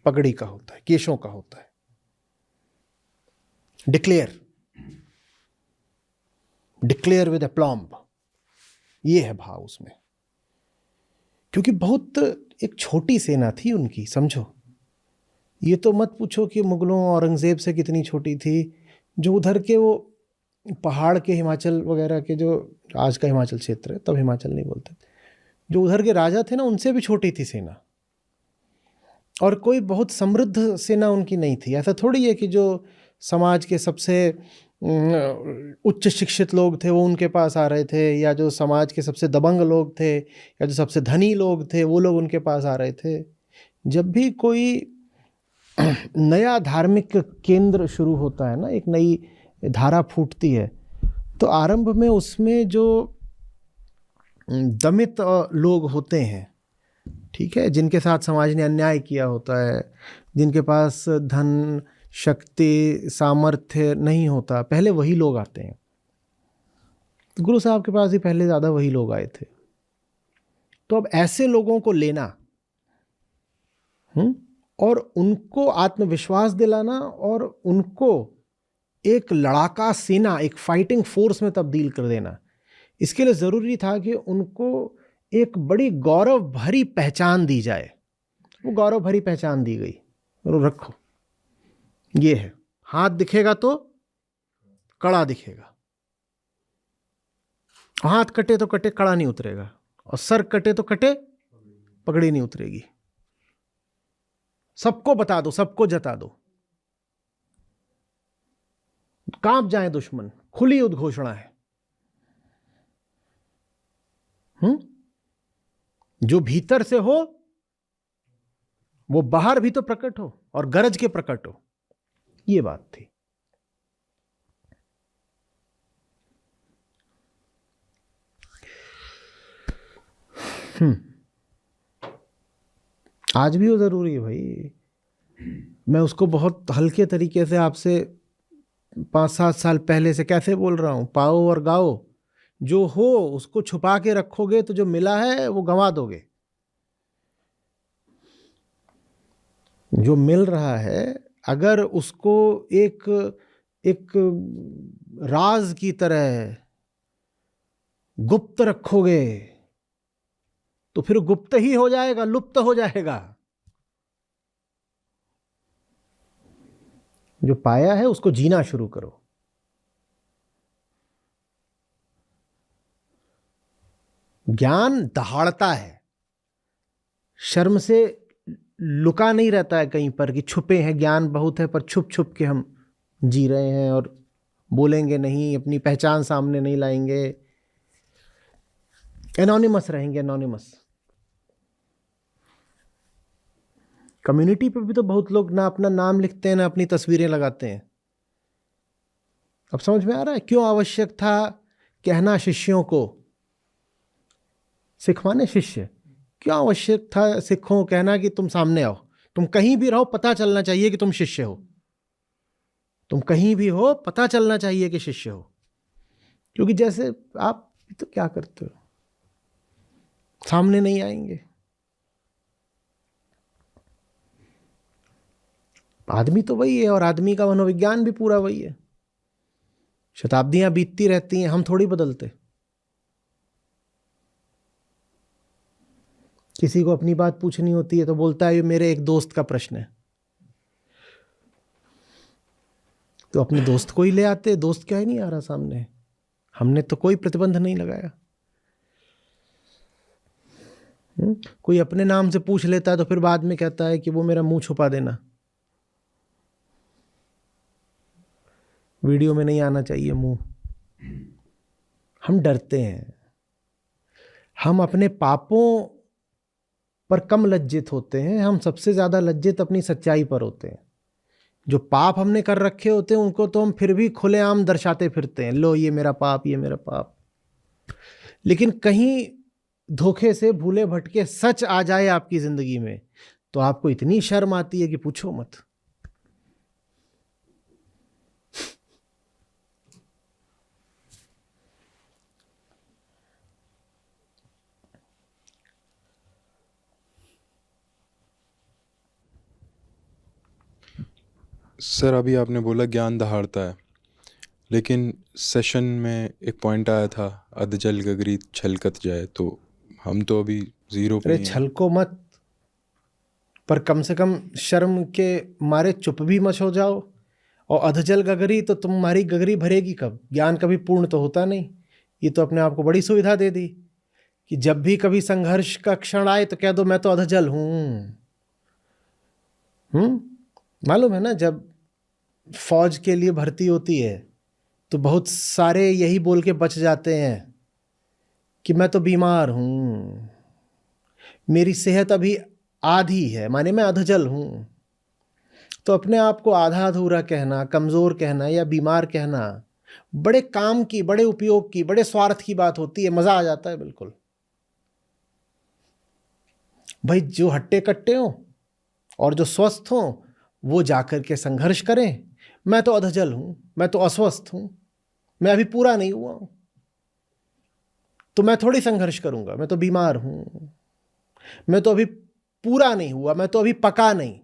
पगड़ी का होता है, केशों का होता है। डिक्लेयर, डिक्लेयर विद अप्लॉम्ब, ये है भाव उसमें। क्योंकि बहुत एक छोटी सेना थी उनकी, समझो। ये तो मत पूछो कि मुगलों औरंगजेब से कितनी छोटी थी। जो उधर के वो पहाड़ के, हिमाचल वगैरह के, जो आज का हिमाचल क्षेत्र है, तब हिमाचल नहीं बोलते, जो उधर के राजा थे ना, उनसे भी छोटी थी सेना। और कोई बहुत समृद्ध सेना उनकी नहीं थी। ऐसा थोड़ी है कि जो समाज के सबसे उच्च शिक्षित लोग थे वो उनके पास आ रहे थे, या जो समाज के सबसे दबंग लोग थे, या जो सबसे धनी लोग थे, वो लोग उनके पास आ रहे थे। जब भी कोई नया धार्मिक केंद्र शुरू होता है ना, एक नई धारा फूटती है, तो आरंभ में उसमें जो दमित लोग होते हैं, ठीक है, जिनके साथ समाज ने अन्याय किया होता है, जिनके पास धन, शक्ति, सामर्थ्य नहीं होता, पहले वही लोग आते हैं। तो गुरु साहब के पास ही पहले ज़्यादा वही लोग आए थे। तो अब ऐसे लोगों को लेना और उनको आत्मविश्वास दिलाना और उनको एक लड़ाका सेना, एक फाइटिंग फोर्स में तब्दील कर देना, इसके लिए ज़रूरी था कि उनको एक बड़ी गौरव भरी पहचान दी जाए। वो गौरव भरी पहचान दी गई। रखो, ये है, हाथ दिखेगा तो कड़ा दिखेगा, हाथ कटे तो कटे, कड़ा नहीं उतरेगा, और सर कटे तो कटे, पगड़ी नहीं उतरेगी। सबको बता दो, सबको जता दो, कांप जाए दुश्मन, खुली उद्घोषणा है। जो भीतर से हो वो बाहर भी तो प्रकट हो, और गरज के प्रकट हो, ये बात थी। आज भी वो जरूरी है भाई। मैं उसको बहुत हल्के तरीके से आपसे 5-7 साल पहले से कैसे बोल रहा हूं, पाओ और गाओ। जो हो उसको छुपा के रखोगे तो जो मिला है वो गंवा दोगे। जो मिल रहा है अगर उसको एक एक राज की तरह गुप्त रखोगे तो फिर गुप्त ही हो जाएगा, लुप्त हो जाएगा। जो पाया है उसको जीना शुरू करो। ज्ञान दहाड़ता है, शर्म से लुका नहीं रहता है कहीं पर कि छुपे हैं, ज्ञान बहुत है पर छुप छुप के हम जी रहे हैं और बोलेंगे नहीं, अपनी पहचान सामने नहीं लाएंगे, एनोनिमस रहेंगे, एनोनिमस। कम्युनिटी पे भी तो बहुत लोग ना अपना नाम लिखते हैं ना अपनी तस्वीरें लगाते हैं। अब समझ में आ रहा है क्यों आवश्यक था कहना शिष्यों को, सिख माने शिष्य, क्यों आवश्यक था सिखों को कहना कि तुम सामने आओ, तुम कहीं भी रहो पता चलना चाहिए कि तुम शिष्य हो, तुम कहीं भी हो पता चलना चाहिए कि शिष्य हो। क्योंकि जैसे आप तो क्या करते हो, सामने नहीं आएंगे। आदमी तो वही है और आदमी का मनोविज्ञान भी पूरा वही है। शताब्दियां बीतती रहती हैं, हम थोड़ी बदलते। किसी को अपनी बात पूछनी होती है तो बोलता है ये मेरे एक दोस्त का प्रश्न है, तो अपने दोस्त को ही ले आते। दोस्त क्या ही नहीं आ रहा सामने, हमने तो कोई प्रतिबंध नहीं लगाया। कोई अपने नाम से पूछ लेता है तो फिर बाद में कहता है कि वो मेरा मुंह छुपा देना, वीडियो में नहीं आना चाहिए मुंह। हम डरते हैं, हम अपने पापों पर कम लज्जित होते हैं, हम सबसे ज्यादा लज्जित अपनी सच्चाई पर होते हैं। जो पाप हमने कर रखे होते हैं उनको तो हम फिर भी खुलेआम दर्शाते फिरते हैं, लो ये मेरा पाप, ये मेरा पाप। लेकिन कहीं धोखे से भूले भटके सच आ जाए आपकी जिंदगी में तो आपको इतनी शर्म आती है कि पूछो मत। सर अभी आपने बोला ज्ञान दहाड़ता है, लेकिन सेशन में एक पॉइंट आया था अधजल गगरी छलकत जाए, तो हम तो अभी ज़ीरो पे अरे ही हैं। छलको मत, पर कम से कम शर्म के मारे चुप भी मत हो जाओ। और अधजल गगरी तो तुम्हारी गगरी भरेगी कब? ज्ञान कभी पूर्ण तो होता नहीं। ये तो अपने आप को बड़ी सुविधा दे दी कि जब भी कभी संघर्ष का क्षण आए तो कह दो मैं तो अधजल हूं। मालूम है ना, जब फौज के लिए भर्ती होती है तो बहुत सारे यही बोल के बच जाते हैं कि मैं तो बीमार हूं, मेरी सेहत अभी आधी है, माने मैं अधजल हूं। तो अपने आप को आधा अधूरा कहना, कमजोर कहना या बीमार कहना बड़े काम की, बड़े उपयोग की, बड़े स्वार्थ की बात होती है। मजा आ जाता है बिल्कुल। भाई जो हट्टे कट्टे हो और जो स्वस्थ हो वो जाकर के संघर्ष करें। मैं तो अधजल हूं, मैं तो अस्वस्थ हूं, मैं अभी पूरा नहीं हुआ हूं, तो मैं थोड़ी संघर्ष करूंगा, मैं तो बीमार हूं, मैं तो अभी पूरा नहीं हुआ, मैं तो अभी पका नहीं,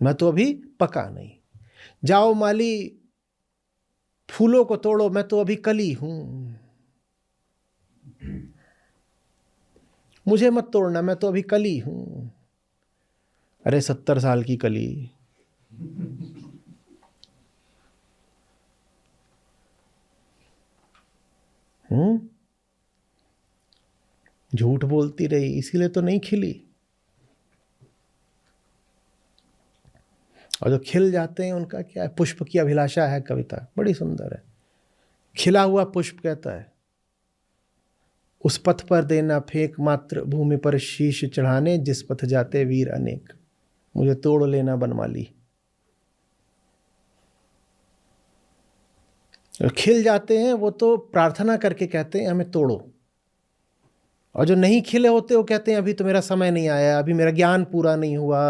मैं तो अभी पका नहीं। जाओ माली फूलों को तोड़ो, मैं तो अभी कली हूं, मुझे मत तोड़ना, मैं तो अभी कली हूं। अरे 70 साल की कली। झूठ बोलती रही, इसीलिए तो नहीं खिली। और जो खिल जाते हैं उनका क्या है? पुष्प की अभिलाषा है कविता, बड़ी सुंदर है। खिला हुआ पुष्प कहता है, उस पथ पर देना फेंक, मात्र भूमि पर शीश चढ़ाने, जिस पथ जाते वीर अनेक, मुझे तोड़ लेना बनमाली। खिल जाते हैं वो तो प्रार्थना करके कहते हैं हमें तोड़ो, और जो नहीं खिले होते वो कहते हैं अभी तो मेरा समय नहीं आया, अभी मेरा ज्ञान पूरा नहीं हुआ,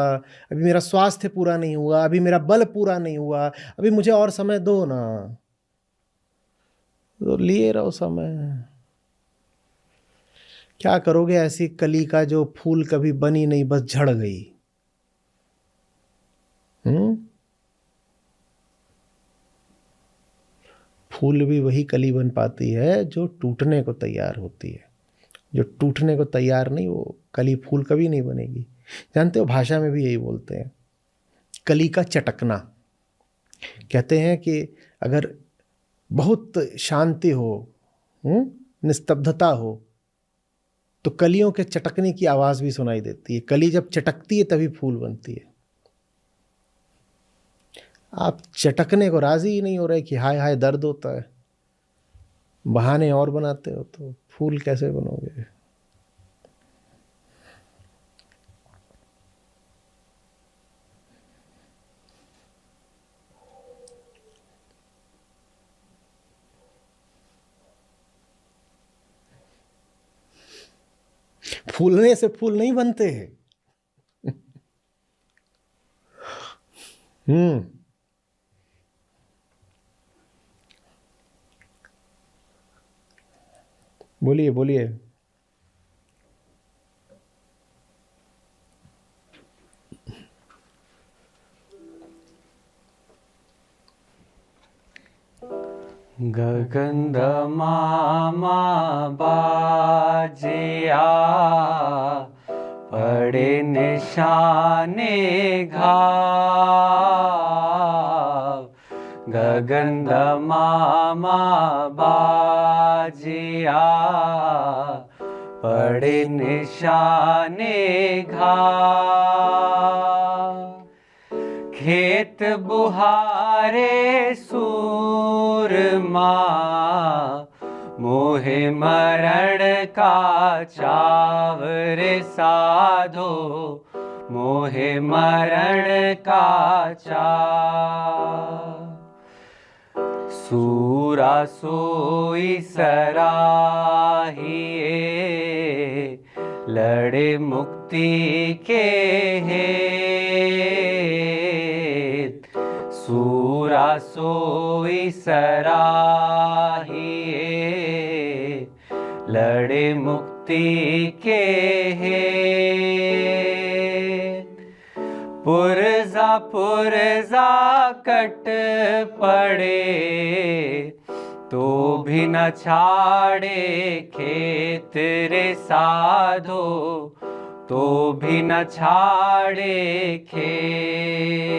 अभी मेरा स्वास्थ्य पूरा नहीं हुआ, अभी मेरा बल पूरा नहीं हुआ, अभी मुझे और समय दो ना। तो लिए रहो समय। क्या करोगे ऐसी कली का जो फूल कभी बनी नहीं, बस झड़ गई। फूल भी वही कली बन पाती है जो टूटने को तैयार होती है। जो टूटने को तैयार नहीं, वो कली फूल कभी नहीं बनेगी। जानते हो भाषा में भी यही बोलते हैं, कली का चटकना। कहते हैं कि अगर बहुत शांति हो, निस्तब्धता हो, तो कलियों के चटकने की आवाज भी सुनाई देती है। कली जब चटकती है तभी फूल बनती है। आप चटकने को राजी ही नहीं हो रहे कि हाय हाय दर्द होता है, बहाने और बनाते हो, तो फूल कैसे बनोगे? फूलने से फूल नहीं बनते हैं। बोलिए बोलिए। गगन मामा बाजिया पड़े निशाने घाव, गगन मामा बाजिया पड़े निशाने घाव, खेत बुहारे सूरमा मोहे मरण का चावरे साधो, मोहे मरण का चाव, सूरा सोई सराहिए लड़े मुक्ति के हेत, सूरा सोई सराहिए लड़े मुक्ति के हेत, पुर पुरजा कट पड़े, तो भी न छाड़े खेत रे साधो, तो भी न छाड़े खेत।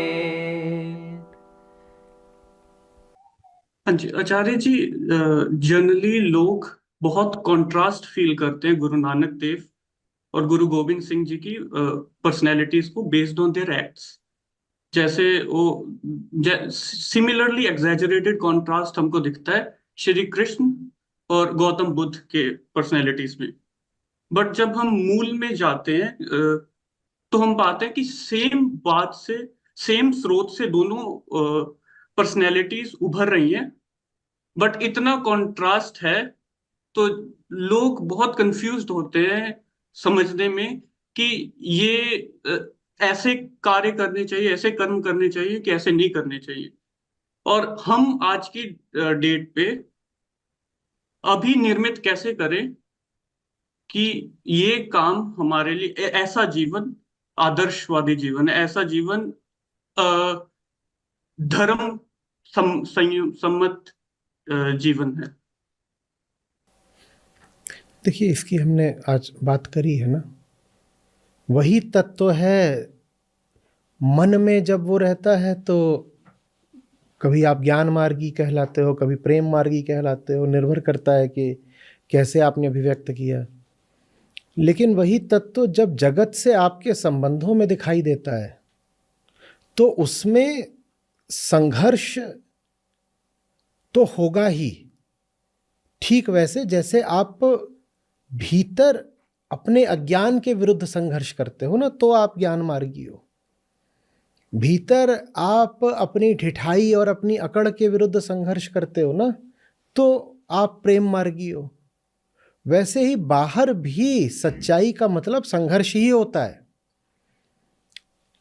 हाँ जी आचार्य जी, जनरली लोग बहुत कंट्रास्ट फील करते हैं गुरु नानक देव और गुरु गोविंद सिंह जी की पर्सनैलिटीज को बेस्ड ऑन देयर एक्ट्स। जैसे वो सिमिलरली एग्जैजरेटेड कॉन्ट्रास्ट हमको दिखता है श्री कृष्ण और गौतम बुद्ध के पर्सनैलिटीज में। बट जब हम मूल में जाते हैं तो हम पाते हैं कि सेम बात से, सेम स्रोत से दोनों पर्सनैलिटीज उभर रही हैं, बट इतना कॉन्ट्रास्ट है तो लोग बहुत कंफ्यूज्ड होते हैं समझने में कि ये ऐसे कार्य करने चाहिए, ऐसे कर्म करने चाहिए कि ऐसे नहीं करने चाहिए। और हम आज की डेट पे अभी निर्मित कैसे करें कि ये काम हमारे लिए ऐसा जीवन आदर्शवादी जीवन है, ऐसा जीवन धर्म सम्मत जीवन है। देखिए, इसकी हमने आज बात करी है ना, वही तत्व है। मन में जब वो रहता है तो कभी आप ज्ञान मार्गी कहलाते हो, कभी प्रेम मार्गी कहलाते हो, निर्भर करता है कि कैसे आपने अभिव्यक्त किया। लेकिन वही तत्व जब जगत से आपके संबंधों में दिखाई देता है तो उसमें संघर्ष तो होगा ही। ठीक वैसे जैसे आप भीतर अपने अज्ञान के विरुद्ध संघर्ष करते हो ना, तो आप ज्ञान मार्गी हो। भीतर आप अपनी ठिठाई और अपनी अकड़ के विरुद्ध संघर्ष करते हो ना, तो आप प्रेम मार्गी हो। वैसे ही बाहर भी सच्चाई का मतलब संघर्ष ही होता है।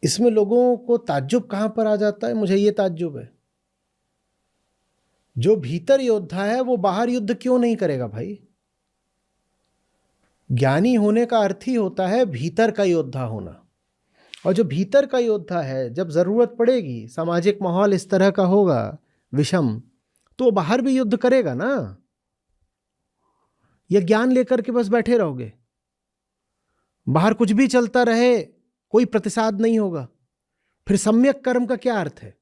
इसमें लोगों को ताज्जुब कहां पर आ जाता है, मुझे ये ताज्जुब है, जो भीतर योद्धा है वो बाहर युद्ध क्यों नहीं करेगा भाई? ज्ञानी होने का अर्थ ही होता है भीतर का योद्धा होना। और जो भीतर का योद्धा है, जब जरूरत पड़ेगी, सामाजिक माहौल इस तरह का होगा विषम, तो बाहर भी युद्ध करेगा ना। यह ज्ञान लेकर के बस बैठे रहोगे, बाहर कुछ भी चलता रहे, कोई प्रतिसाद नहीं होगा, फिर सम्यक कर्म का क्या अर्थ है?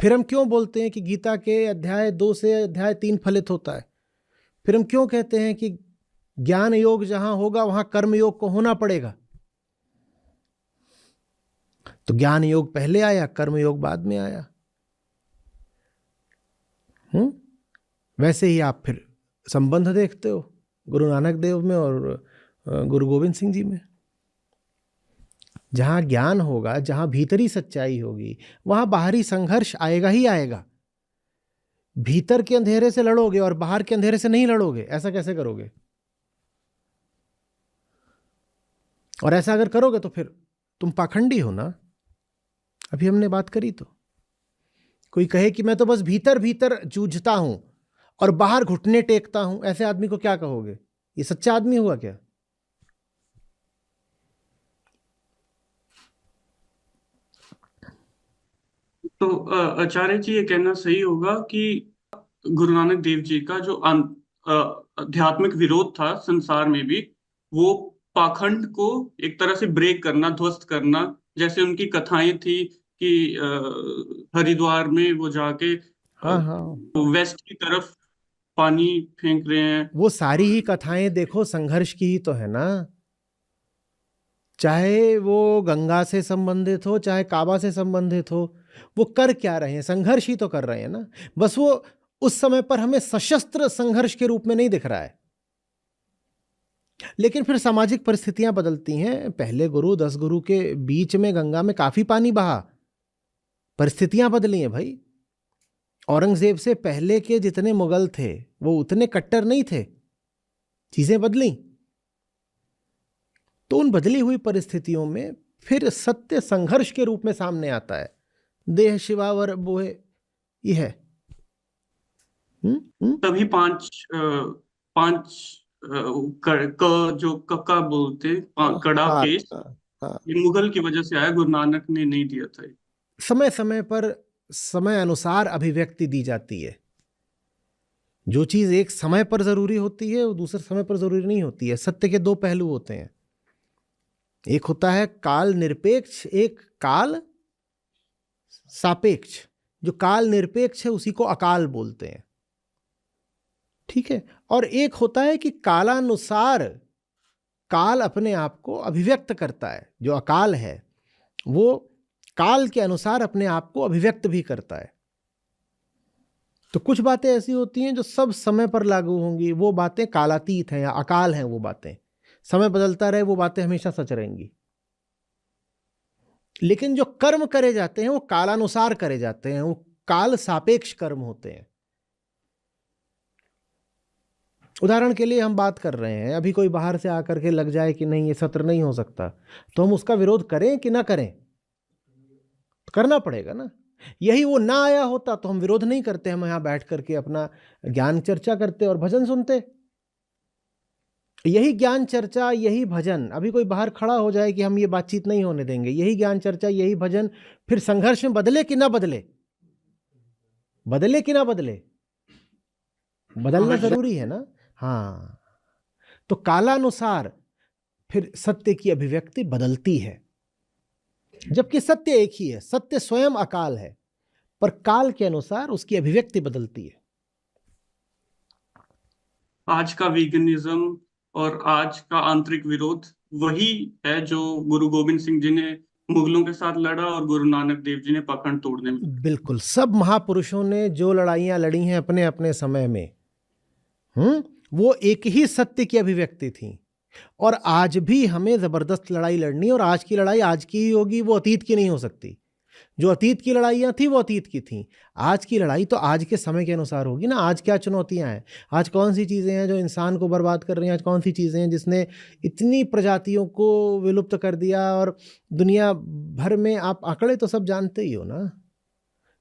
फिर हम क्यों बोलते हैं कि गीता के अध्याय 2 से अध्याय 3 फलित होता है? फिर हम क्यों कहते हैं कि ज्ञान योग जहां होगा वहां कर्म योग को होना पड़ेगा? तो ज्ञान योग पहले आया, कर्म योग बाद में आया। वैसे ही आप फिर संबंध देखते हो गुरु नानक देव में और गुरु गोविंद सिंह जी में। जहां ज्ञान होगा, जहां भीतरी सच्चाई होगी, वहां बाहरी संघर्ष आएगा ही आएगा। भीतर के अंधेरे से लड़ोगे और बाहर के अंधेरे से नहीं लड़ोगे, ऐसा कैसे करोगे? और ऐसा अगर करोगे तो फिर तुम पाखंडी हो ना। अभी हमने बात करी तो कोई कहे कि मैं तो बस भीतर भीतर जूझता हूं और बाहर घुटने टेकता हूं, ऐसे आदमी को क्या कहोगे? ये सच्चा आदमी हुआ क्या? तो आचार्य जी, ये कहना सही होगा कि गुरु नानक देव जी का जो आध्यात्मिक विरोध था संसार में भी, वो पाखंड को एक तरह से ब्रेक करना, ध्वस्त करना। जैसे उनकी कथाएं थी कि हरिद्वार में वो जाके हाँ, वेस्ट की तरफ पानी फेंक रहे हैं। वो सारी ही कथाएं देखो संघर्ष की ही तो है ना। चाहे वो गंगा से संबंधित हो, चाहे काबा से संबंधित हो, वो कर क्या रहे हैं? संघर्ष ही तो कर रहे हैं ना। बस वो उस समय पर हमें सशस्त्र संघर्ष के रूप में नहीं दिख रहा है। लेकिन फिर सामाजिक परिस्थितियां बदलती हैं। पहले गुरु 10 गुरु के बीच में गंगा में काफी पानी बहा, परिस्थितियां बदली हैं भाई। औरंगजेब से पहले के जितने मुगल थे वो उतने कट्टर नहीं थे, चीजें बदली। तो उन बदली हुई परिस्थितियों में फिर सत्य संघर्ष के रूप में सामने आता है। देह शिवावर बोहे, ये है। तभी पांच जो कक्का बोलते, कड़ा केस, ये मुगल की वजह से आया, गुरु नानक ने नहीं दिया था। समय समय पर समय अनुसार अभिव्यक्ति दी जाती है। जो चीज एक समय पर जरूरी होती है वो दूसरे समय पर जरूरी नहीं होती है। सत्य के दो पहलू होते हैं, एक होता है काल निरपेक्ष, एक काल सापेक्ष। जो काल निरपेक्ष है उसी को अकाल बोलते हैं, ठीक है। और एक होता है कि कालानुसार काल अपने आप को अभिव्यक्त करता है। जो अकाल है वो काल के अनुसार अपने आप को अभिव्यक्त भी करता है। तो कुछ बातें ऐसी होती हैं जो सब समय पर लागू होंगी, वो बातें कालातीत हैं या अकाल हैं। वो बातें समय बदलता रहे, वो बातें हमेशा सच रहेंगी। लेकिन जो कर्म करे जाते हैं वो कालानुसार करे जाते हैं, वो काल सापेक्ष कर्म होते हैं। उदाहरण के लिए हम बात कर रहे हैं, अभी कोई बाहर से आकर के लग जाए कि नहीं ये सत्र नहीं हो सकता, तो हम उसका विरोध करें कि ना करें? करना पड़ेगा ना। यही वो ना आया होता तो हम विरोध नहीं करते, हम यहां बैठ करके अपना ज्ञान चर्चा करते और भजन सुनते। यही ज्ञान चर्चा, यही भजन, अभी कोई बाहर खड़ा हो जाए कि हम ये बातचीत नहीं होने देंगे, यही ज्ञान चर्चा, यही भजन फिर संघर्ष में बदले कि ना बदले? बदले कि ना बदले? बदलना जरूरी है ना। हाँ, तो कालानुसार फिर सत्य की अभिव्यक्ति बदलती है, जबकि सत्य एक ही है। सत्य स्वयं अकाल है, पर काल के अनुसार उसकी अभिव्यक्ति बदलती है। आज का वीगनिज्म और आज का आंतरिक विरोध वही है जो गुरु गोविंद सिंह जी ने मुगलों के साथ लड़ा और गुरु नानक देव जी ने पाखंड तोड़ने में। बिल्कुल, सब महापुरुषों ने जो लड़ाइयां लड़ी हैं अपने अपने समय में, वो एक ही सत्य की अभिव्यक्ति थी। और आज भी हमें जबरदस्त लड़ाई लड़नी, और आज की लड़ाई आज की ही होगी, वो अतीत की नहीं हो सकती। जो अतीत की लड़ाइयाँ थी वो अतीत की थी, आज की लड़ाई तो आज के समय के अनुसार होगी ना। आज क्या चुनौतियाँ हैं, आज कौन सी चीज़ें हैं जो इंसान को बर्बाद कर रही हैं, आज कौन सी चीज़ें हैं जिसने इतनी प्रजातियों को विलुप्त कर दिया। और दुनिया भर में आप आंकड़े तो सब जानते ही हो ना,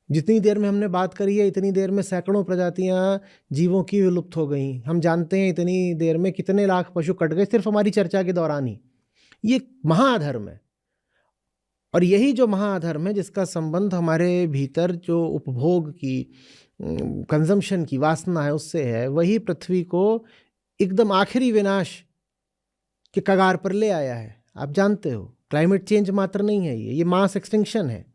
जितनी देर में हमने बात करी है इतनी देर में सैकड़ों प्रजातियां जीवों की विलुप्त हो गई। हम जानते हैं इतनी देर में कितने लाख पशु कट गए, सिर्फ हमारी चर्चा के दौरान ही। ये महाअधर्म है, और यही जो महाअधर्म है जिसका संबंध हमारे भीतर जो उपभोग की, कंजम्पशन की वासना है उससे है, वही पृथ्वी को एकदम आखिरी विनाश के कगार पर ले आया है। आप जानते हो क्लाइमेट चेंज मात्र नहीं है, ये मास एक्सटिंक्शन है।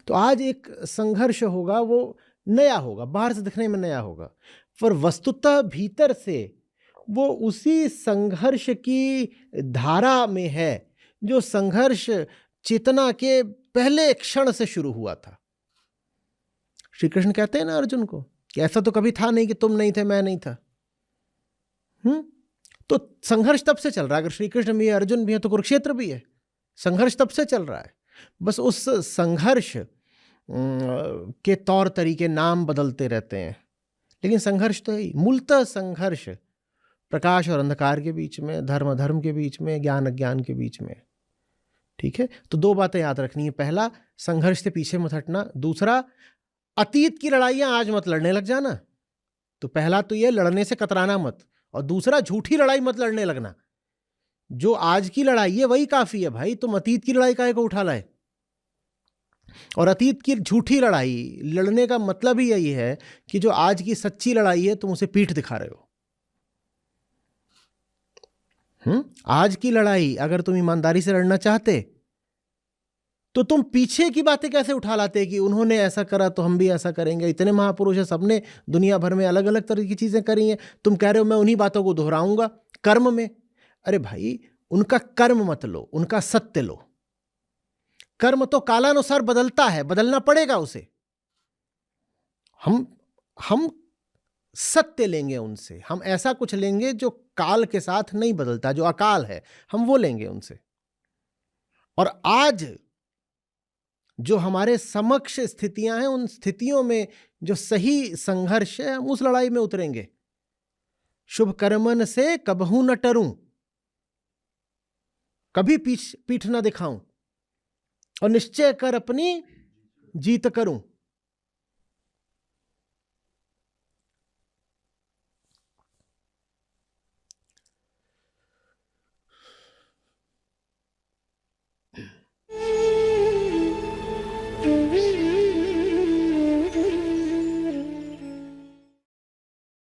तो आज एक संघर्ष होगा, वो नया होगा, बाहर से दिखने में नया होगा, पर वस्तुतः भीतर से वो उसी संघर्ष की धारा में है जो संघर्ष चेतना के पहले क्षण से शुरू हुआ था। श्री कृष्ण कहते हैं ना अर्जुन को कि ऐसा तो कभी था नहीं कि तुम नहीं थे मैं नहीं था। तो संघर्ष तब से चल रहा है। अगर श्री कृष्ण भी है, अर्जुन भी है, तो कुरुक्षेत्र भी है। संघर्ष तब से चल रहा है, बस उस संघर्ष के तौर तरीके, नाम बदलते रहते हैं, लेकिन संघर्ष तो है। मूलतः संघर्ष प्रकाश और अंधकार के बीच में, धर्म अधर्म के बीच में, ज्ञान अज्ञान के बीच में। ठीक है, तो दो बातें याद रखनी है। पहला, संघर्ष से पीछे मत हटना। दूसरा, अतीत की लड़ाइयां आज मत लड़ने लग जाना। तो पहला तो ये, लड़ने से कतराना मत, और दूसरा, झूठी लड़ाई मत लड़ने लगना। जो आज की लड़ाई है वही काफी है भाई, तुम अतीत की लड़ाई काहे को उठा लाए? और अतीत की झूठी लड़ाई लड़ने का मतलब ही यही है कि जो आज की सच्ची लड़ाई है तुम उसे पीठ दिखा रहे हो। आज की लड़ाई अगर तुम ईमानदारी से लड़ना चाहते तो तुम पीछे की बातें कैसे उठा लाते कि उन्होंने ऐसा करा तो हम भी ऐसा करेंगे। इतने महापुरुष है, सबने दुनिया भर में अलग अलग तरह की चीजें करी हैं, तुम कह रहे हो मैं उन्हीं बातों को दोहराऊंगा कर्म में। अरे भाई, उनका कर्म मत लो, उनका सत्य लो। कर्म तो कालानुसार बदलता है, बदलना पड़ेगा उसे। हम सत्य लेंगे उनसे, हम ऐसा कुछ लेंगे जो काल के साथ नहीं बदलता, जो अकाल है, हम वो लेंगे उनसे। और आज जो हमारे समक्ष स्थितियां हैं, उन स्थितियों में जो सही संघर्ष है, हम उस लड़ाई में उतरेंगे। शुभ कर्मन से कबहू न टरूं, कभी पीठ न दिखाऊं, और निश्चय कर अपनी जीत करूं।